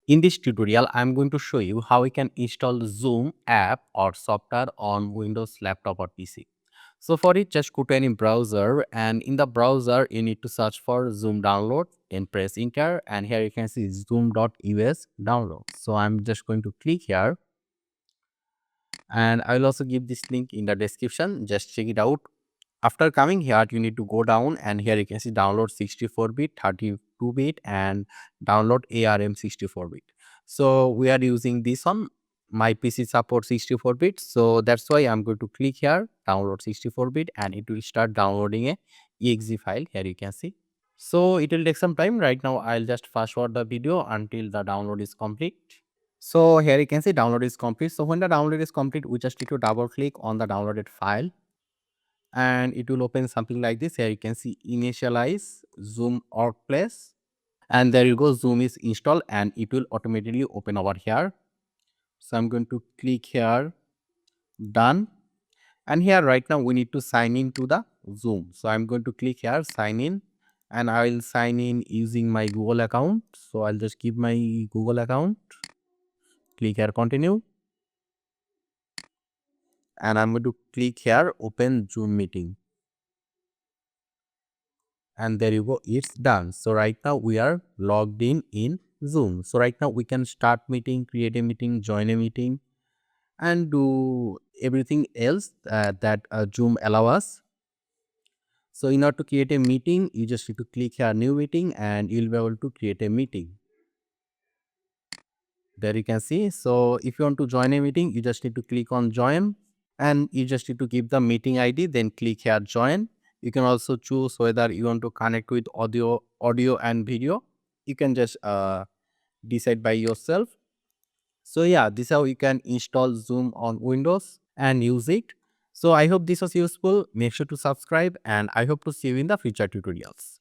In this tutorial, I'm going to show you how we can install Zoom app or software on Windows laptop or PC. So for it, just go to any browser, and in the browser, you need to search for Zoom download and press enter, and here you can see zoom.us download. So I'm just going to click here, and I will also give this link in the description. Just check it out. After coming here, you need to go down, and here you can see download 64-bit, 32-bit, and download ARM 64-bit. So we are using this one. My PC supports 64-bit, so that's why I'm going to click here, download 64-bit, and it will start downloading a exe file. Here you can see. So it will take some time. Right now, I'll just fast forward the video until the download is complete. So here you can see download is complete. So when the download is complete, we just need to double click on the downloaded file, and it will open something like this. Here you can see initialize Zoom workplace, and there you go, Zoom is installed and it will automatically open over here. So I'm going to click here, done, and here right now we need to sign in to the Zoom. So I'm going to click here, sign in, and I will sign in using my Google account. So I'll just give my Google account, click here, continue, and I'm going to click here, open Zoom meeting. And there you go, it's done. So right now we are logged in Zoom. So right now we can start meeting, create a meeting, join a meeting, and do everything else that Zoom allow us. So in order to create a meeting, you just need to click here, new meeting, and you'll be able to create a meeting. There you can see. So if you want to join a meeting, you just need to click on join, and you just need to give the meeting ID, then click here join. You can also choose whether you want to connect with audio and video. You can just decide by yourself. So yeah, this is how you can install Zoom on Windows and use it. So I hope this was useful. Make sure to subscribe, and I hope to see you in the future tutorials.